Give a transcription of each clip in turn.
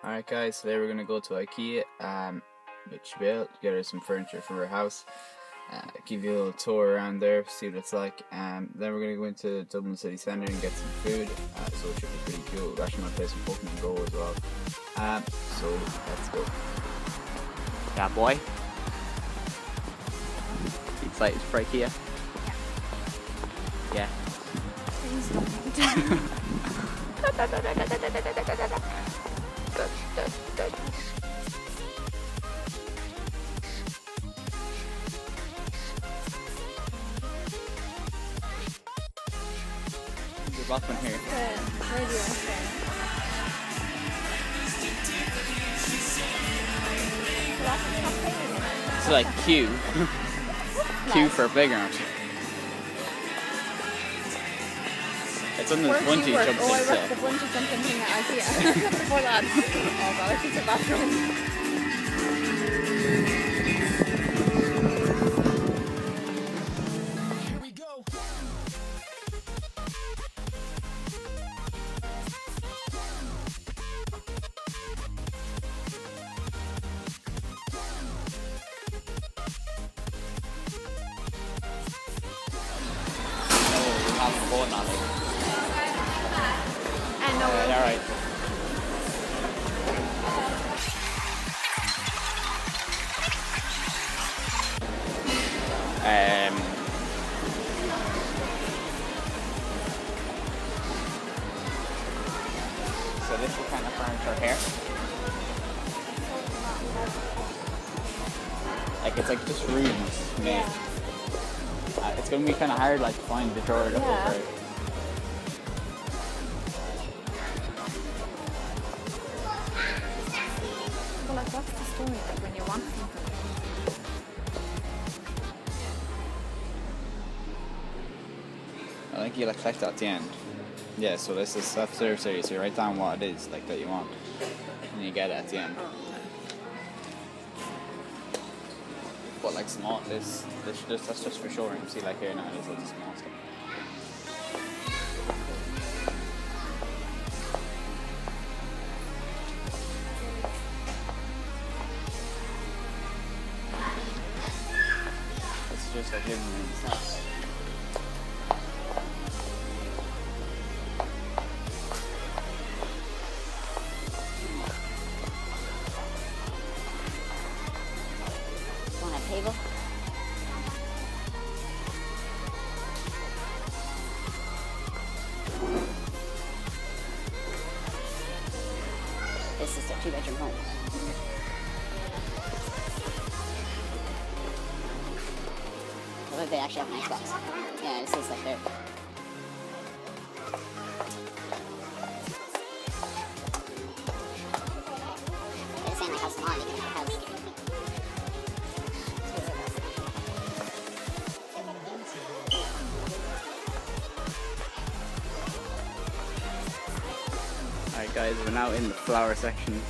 Alright guys, today we're going to go to IKEA with Shabelle to get her some furniture for her house. Give you a little tour around there, see what it's like. Then we're going to go into Dublin City Centre and get some food, so it should be pretty cool. We're actually going to play some Pokemon Go as well. So let's go. Yeah, boy. Excited for IKEA? Yeah. There's a Rothman here. It's like Q. Q for playground. It's on the bungee jump thing. Oh, I worked the bungee jumping thing at IKEA before that. Oh god, I think the bathroom. Alright. So this is kind of furniture here. Like it's like just rooms made. It's gonna be kind of hard like to find the drawer to put right. Well, like, what's the story like when you want something? I think you'll collect that at the end. Yeah, so this is self-serve series, so you write down what it is like that you want, and you get it at the end. But like small, that's just for showroom. See, like here now, there's loads of small stuff. It's just like living rooms. Want a table? This is a 2-bedroom home. Well, they actually have an Xbox. Yeah, this is like their... They're saying like how small you can make a house. Alright guys, we're now in the flower section.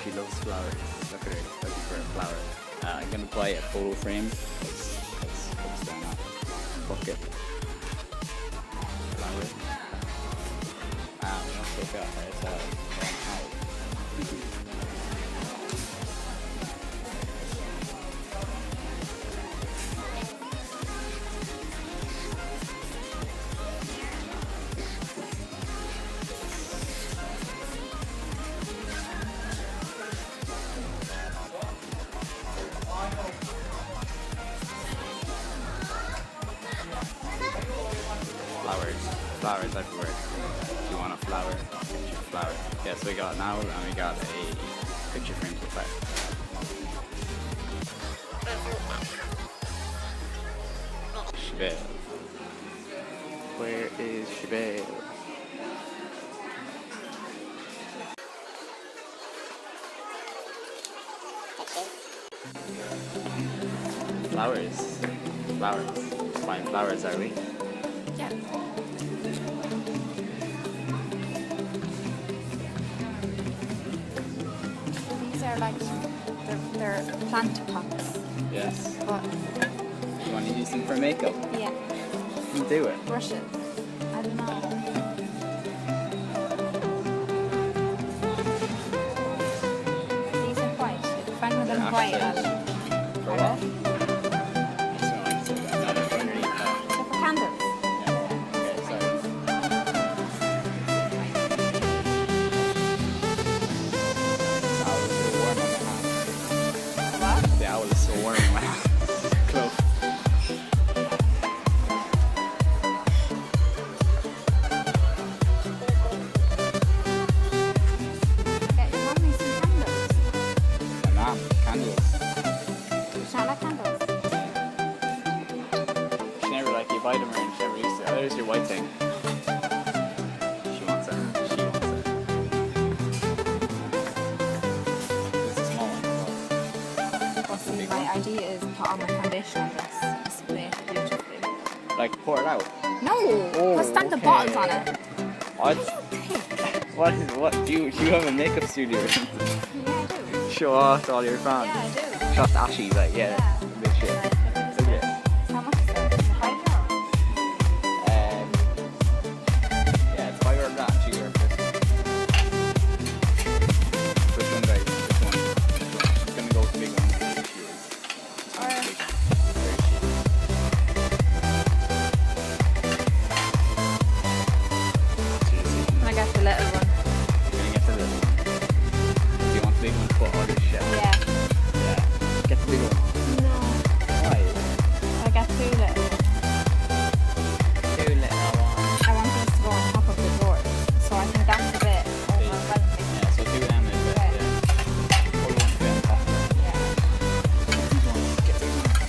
She loves flowers. Look at her, looking for a flower. I'm gonna buy a photo frame. What's going on? Bucket. Flower. Let's take out it's flowers everywhere. If you want a flower, get your flower. Yes, we got now, and we got a picture frame so far. Shabelle. Where is Shabelle? Flowers. Fine flowers, are we? Yeah. These are like, they're plant pots. Yes. But, You want to use them for makeup? yeah, You do it. brushes. I don't know. and white. For what? No, they're for underneath that. They're for candles. Okay, sorry. The owl is so warm in my hand. Close. Get your mommy some candles. My mom, candles. Do you not like candles? She never like you buy them or she never used to. Oh, there's your white thing. She wants it. She wants it. It's a small one. Well, see, my idea is put on my foundation on this. Display it beautifully. Like pour it out. No! Oh, Put stand the okay. bottles on it. What do you have a makeup studio or something? Yeah, I do. Show off to all your fans. Yeah, I do. Show off to Ashy, like yeah, Yeah. a bit shit. Okay. How much is it? Is it €5? Yeah, it's €5 or that, €2 for this one. Which one, guys? Which one? She's gonna go with the big one. She is. This one's big. Very cheap. I got the little one. You're gonna get the little one. Do you want the big one to put all your shit? Yeah. Yeah. Get the big one. No. Why? I got two little ones. Two little ones. I want these to go on top of the door. So I think that's a bit overwhelming. Yeah, so two of them is it. Yeah. Yeah. Or you want to be on top of it. Yeah. These ones. Get these ones.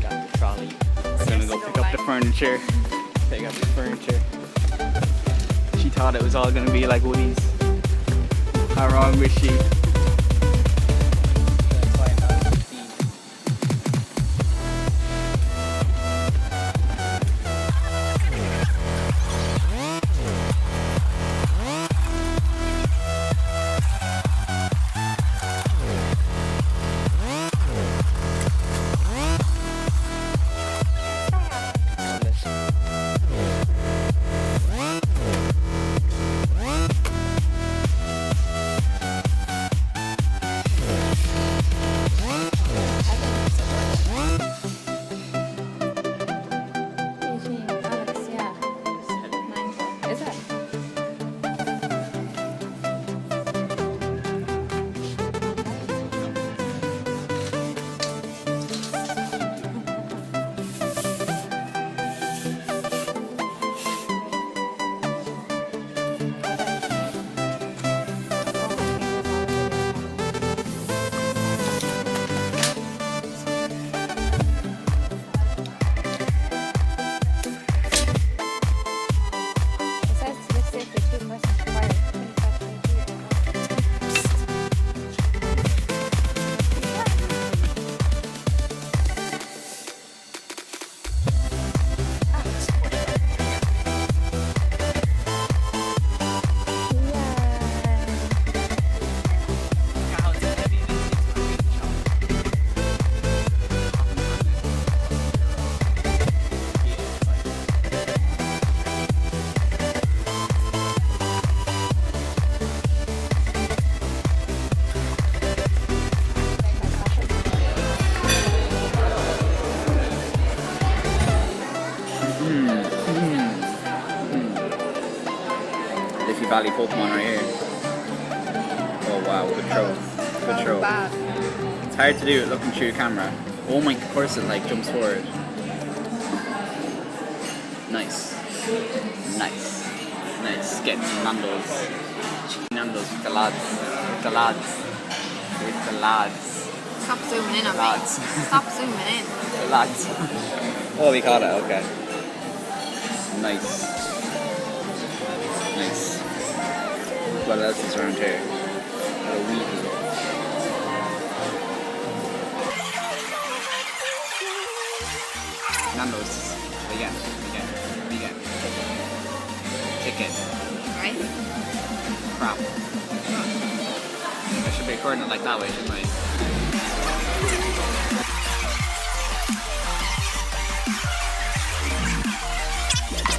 Got the trolley. We're gonna go pick up the furniture. Pick up the furniture. She thought it was all gonna be like Woody's. How wrong was she? Is it? It says to be safely 2 persons required. 25. Liffey Valley Pokemon right here. Oh wow, good throw. Good throw. Bad. It's hard to do it looking through camera. Oh my, of course it like jumps forward. Nice. Nice. Nice. Getting some Nando's. Chicken Nando's with the lads. With the lads. With the lads. Stop zooming in on me. Lads. Stop zooming in. The lads. Oh, we caught it, okay. Nice. Nice. What else is around here? A weed. Nando's. Again. Chicken. Right? Crap. I should be recording it like that way, shouldn't I?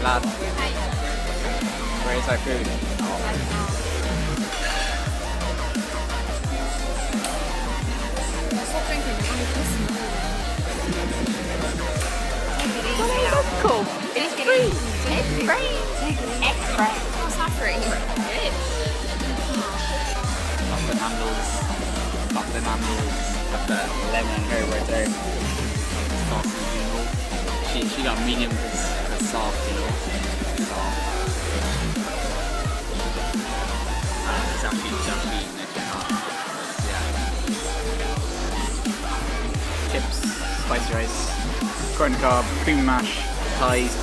Lad, where is our food? cup. It's free. It's free. Extra. Oh, it's not free. It is. Chocolate handles. Chocolate handles. Got the lemon and herb right there. Sausage, you know. She got medium because soft, you know. Soft. It's actually chips, spicy rice, corn cob, cream mash, pies.